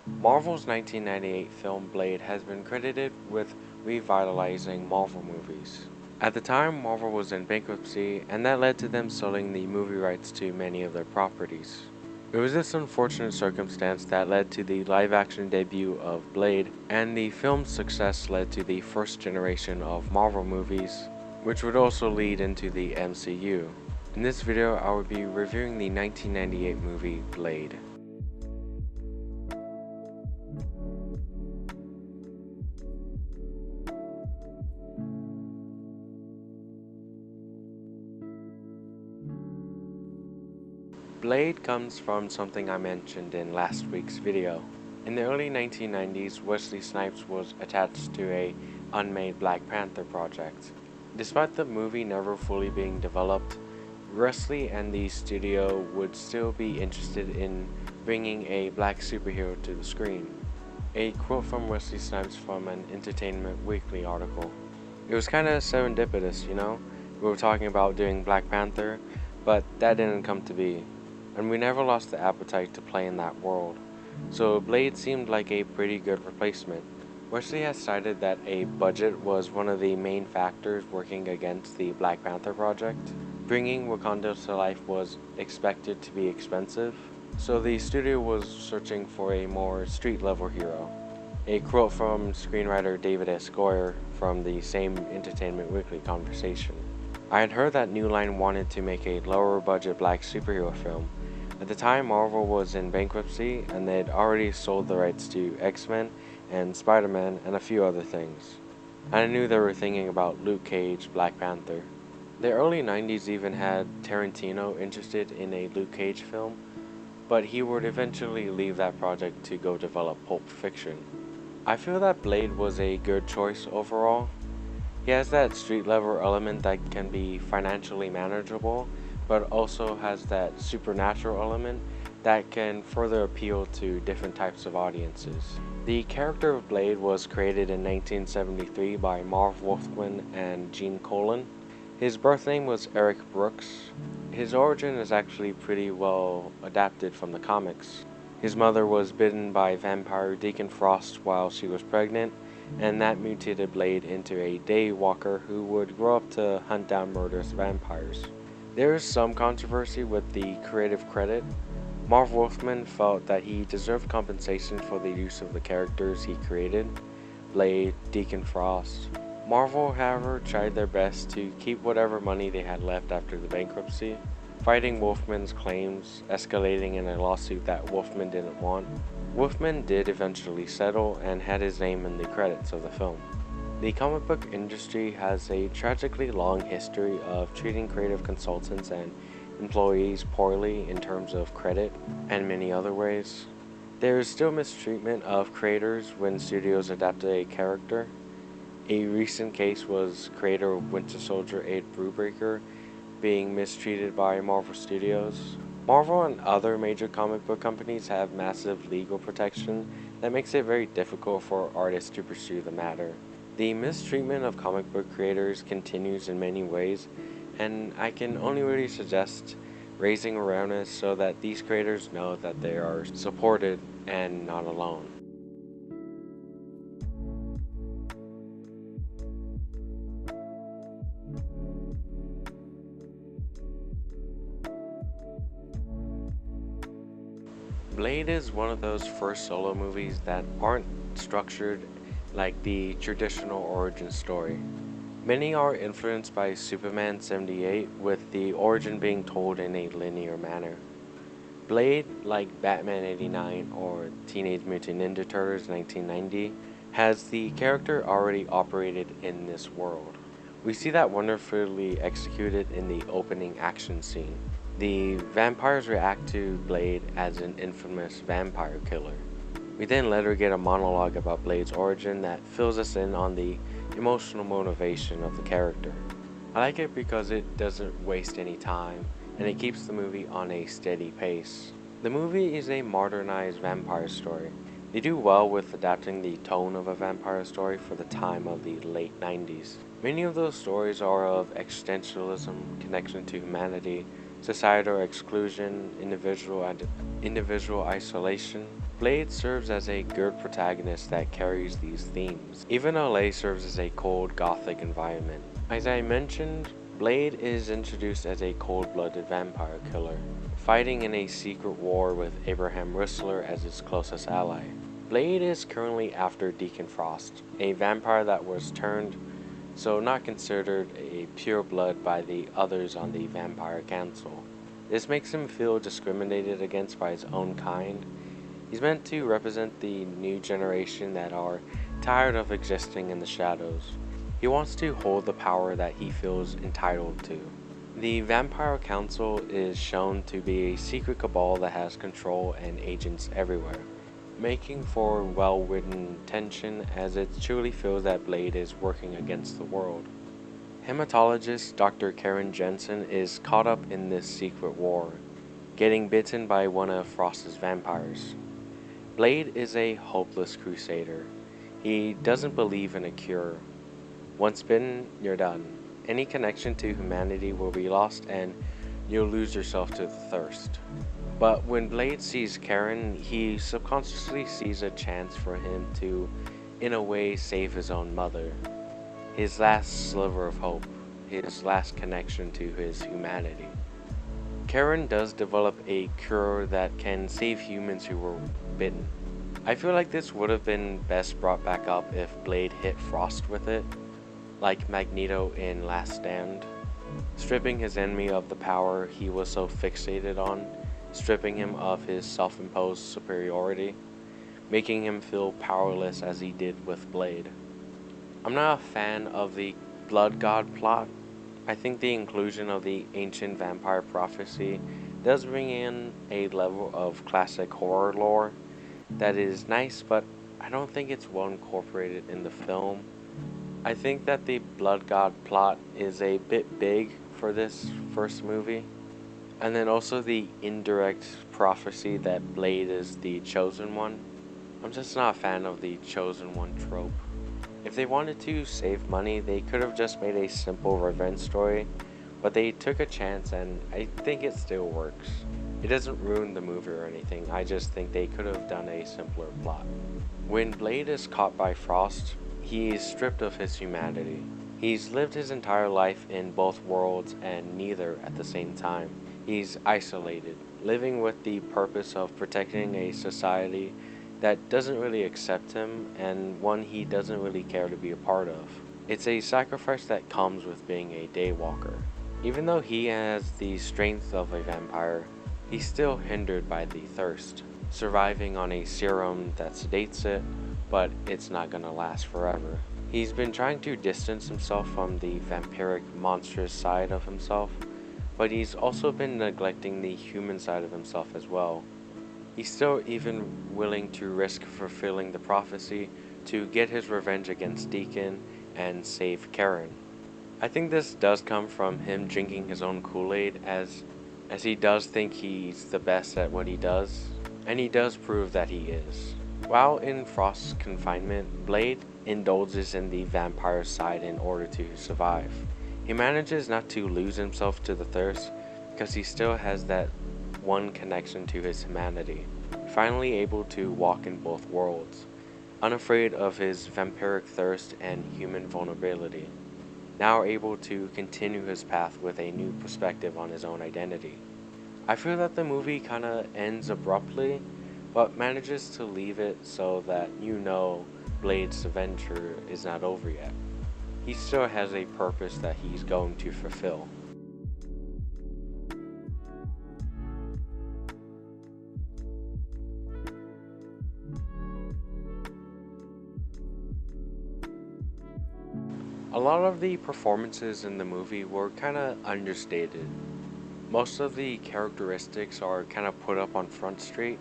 Marvel's 1998 film Blade has been credited with revitalizing Marvel movies. At the time, Marvel was in bankruptcy, and that led to them selling the movie rights to many of their properties. It was this unfortunate circumstance that led to the live action debut of Blade, and the film's success led to the first generation of Marvel movies, which would also lead into the MCU. In this video, I will be reviewing the 1998 movie Blade. Blade comes from something I mentioned in last week's video. In the early 1990s, Wesley Snipes was attached to a unmade Black Panther project. Despite the movie never fully being developed, Wesley and the studio would still be interested in bringing a black superhero to the screen. A quote from Wesley Snipes from an Entertainment Weekly article. It was kinda serendipitous, you know? We were talking about doing Black Panther, but that didn't come to be, and we never lost the appetite to play in that world, so Blade seemed like a pretty good replacement. Wesley has cited that a budget was one of the main factors working against the Black Panther project. Bringing Wakanda to life was expected to be expensive, so the studio was searching for a more street-level hero. A quote from screenwriter David S. Goyer from the same Entertainment Weekly conversation. I had heard that New Line wanted to make a lower-budget black superhero film. At the time, Marvel was in bankruptcy, and they'd already sold the rights to X-Men and Spider-Man and a few other things. I knew they were thinking about Luke Cage, Black Panther. The early 90s even had Tarantino interested in a Luke Cage film, but he would eventually leave that project to go develop Pulp Fiction. I feel that Blade was a good choice overall. He has that street-level element that can be financially manageable, but also has that supernatural element that can further appeal to different types of audiences. The character of Blade was created in 1973 by Marv Wolfman and Gene Colan. His birth name was Eric Brooks. His origin is actually pretty well adapted from the comics. His mother was bitten by vampire Deacon Frost while she was pregnant, and that mutated Blade into a daywalker who would grow up to hunt down murderous vampires. There is some controversy with the creative credit. Marv Wolfman felt that he deserved compensation for the use of the characters he created, Blade, Deacon Frost. Marvel, however, tried their best to keep whatever money they had left after the bankruptcy, fighting Wolfman's claims, escalating in a lawsuit that Wolfman didn't want. Wolfman did eventually settle and had his name in the credits of the film. The comic book industry has a tragically long history of treating creative consultants and employees poorly in terms of credit and many other ways. There is still mistreatment of creators when studios adapt a character. A recent case was creator of Winter Soldier Ed Brubaker being mistreated by Marvel Studios. Marvel and other major comic book companies have massive legal protection that makes it very difficult for artists to pursue the matter. The mistreatment of comic book creators continues in many ways, and I can only really suggest raising awareness so that these creators know that they are supported and not alone. Blade is one of those first solo movies that aren't structured like the traditional origin story. Many are influenced by Superman 78, with the origin being told in a linear manner. Blade, like Batman 89 or Teenage Mutant Ninja Turtles 1990, has the character already operated in this world. We see that wonderfully executed in the opening action scene. The vampires react to Blade as an infamous vampire killer. We then later get a monologue about Blade's origin that fills us in on the emotional motivation of the character. I like it because it doesn't waste any time, and it keeps the movie on a steady pace. The movie is a modernized vampire story. They do well with adapting the tone of a vampire story for the time of the late 90s. Many of those stories are of existentialism, connection to humanity, societal exclusion, individual isolation. Blade serves as a good protagonist that carries these themes. Even LA serves as a cold, gothic environment. As I mentioned, Blade is introduced as a cold-blooded vampire killer, fighting in a secret war with Abraham Whistler as his closest ally. Blade is currently after Deacon Frost, a vampire that was turned, so not considered a pure blood by the others on the Vampire Council. This makes him feel discriminated against by his own kind. He's meant to represent the new generation that are tired of existing in the shadows. He wants to hold the power that he feels entitled to. The Vampire Council is shown to be a secret cabal that has control and agents everywhere, making for well-written tension as it truly feels that Blade is working against the world. Hematologist Dr. Karen Jensen is caught up in this secret war, getting bitten by one of Frost's vampires. Blade is a hopeless crusader. He doesn't believe in a cure. Once bitten, you're done. Any connection to humanity will be lost and you'll lose yourself to the thirst. But when Blade sees Karen, he subconsciously sees a chance for him to, in a way, save his own mother. His last sliver of hope, his last connection to his humanity. Karen does develop a cure that can save humans who were bitten. I feel like this would have been best brought back up if Blade hit Frost with it, like Magneto in Last Stand, stripping his enemy of the power he was so fixated on, stripping him of his self-imposed superiority, making him feel powerless as he did with Blade. I'm not a fan of the Blood God plot. I think the inclusion of the ancient vampire prophecy does bring in a level of classic horror lore that is nice, but I don't think it's well incorporated in the film. I think that the Blood God plot is a bit big for this first movie. And then also the indirect prophecy that Blade is the chosen one. I'm just not a fan of the chosen one trope. If they wanted to save money, they could have just made a simple revenge story, but they took a chance and I think it still works. It doesn't ruin the movie or anything, I just think they could have done a simpler plot. When Blade is caught by Frost, he is stripped of his humanity. He's lived his entire life in both worlds and neither at the same time. He's isolated, living with the purpose of protecting a society that doesn't really accept him and one he doesn't really care to be a part of. It's a sacrifice that comes with being a daywalker. Even though he has the strength of a vampire, he's still hindered by the thirst, surviving on a serum that sedates it, but it's not gonna last forever. He's been trying to distance himself from the vampiric monstrous side of himself, but he's also been neglecting the human side of himself as well. He's still even willing to risk fulfilling the prophecy to get his revenge against Deacon and save Karen. I think this does come from him drinking his own Kool-Aid as he does think he's the best at what he does, and he does prove that he is. While in Frost's confinement, Blade indulges in the vampire side in order to survive. He manages not to lose himself to the thirst because he still has that one connection to his humanity, finally able to walk in both worlds, unafraid of his vampiric thirst and human vulnerability, now able to continue his path with a new perspective on his own identity. I feel that the movie kinda ends abruptly, but manages to leave it so that you know Blade's adventure is not over yet. He still has a purpose that he's going to fulfill. A lot of the performances in the movie were kinda understated. Most of the characteristics are kinda put up on Front Street.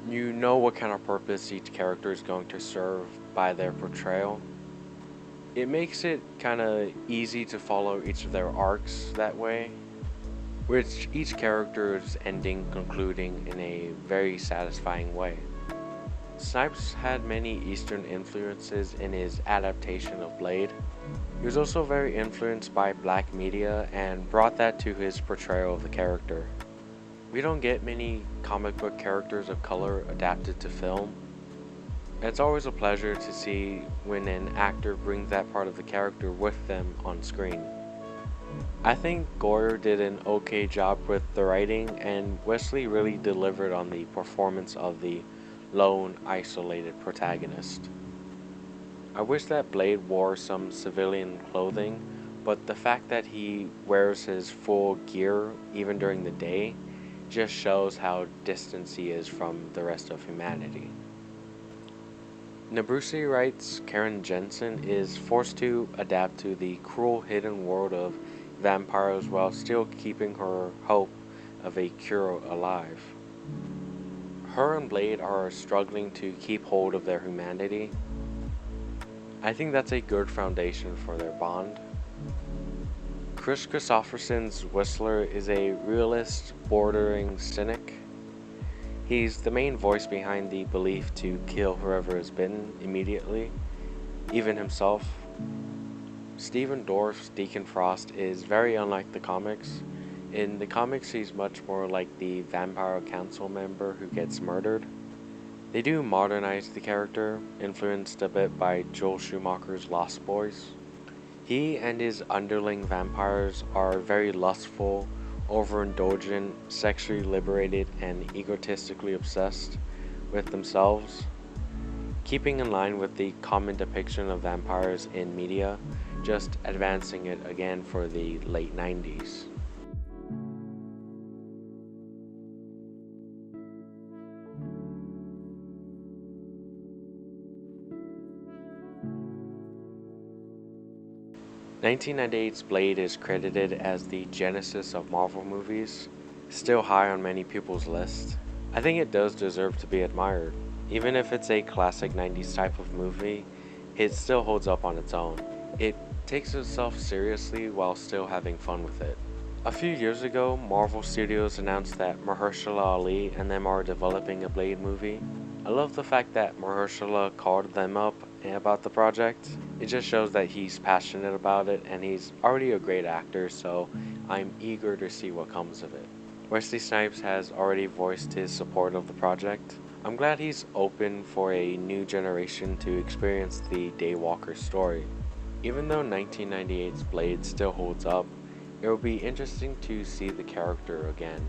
You know what kind of purpose each character is going to serve by their portrayal. It makes it kinda easy to follow each of their arcs that way, which each character's ending concluding in a very satisfying way. Snipes had many Eastern influences in his adaptation of Blade. He was also very influenced by black media and brought that to his portrayal of the character. We don't get many comic book characters of color adapted to film. It's always a pleasure to see when an actor brings that part of the character with them on screen. I think Goyer did an okay job with the writing, and Wesley really delivered on the performance of the lone, isolated protagonist. I wish that Blade wore some civilian clothing, but the fact that he wears his full gear even during the day just shows how distant he is from the rest of humanity. Nabrusi writes Karen Jensen is forced to adapt to the cruel hidden world of vampires while still keeping her hope of a cure alive. Her and Blade are struggling to keep hold of their humanity. I think that's a good foundation for their bond. Chris Christopherson's Whistler is a realist, bordering cynic. He's the main voice behind the belief to kill whoever is bitten immediately, even himself. Stephen Dorff's Deacon Frost is very unlike the comics. In the comics, he's much more like the vampire council member who gets murdered. They do modernize the character, influenced a bit by Joel Schumacher's Lost Boys. He and his underling vampires are very lustful, overindulgent, sexually liberated, and egotistically obsessed with themselves, keeping in line with the common depiction of vampires in media, just advancing it again for the late 90s. "1998's Blade is credited as the genesis of Marvel movies, still high on many people's lists. I think it does deserve to be admired. Even if it's a classic 90s type of movie, it still holds up on its own. It takes itself seriously while still having fun with it. A few years ago, Marvel Studios announced that Mahershala Ali and them are developing a Blade movie. I love the fact that Mahershala called them up about the project. It just shows that he's passionate about it, and he's already a great actor, so I'm eager to see what comes of it. Wesley Snipes has already voiced his support of the project. I'm glad he's open for a new generation to experience the daywalker story. Even though 1998's Blade still holds up, it will be interesting to see the character again.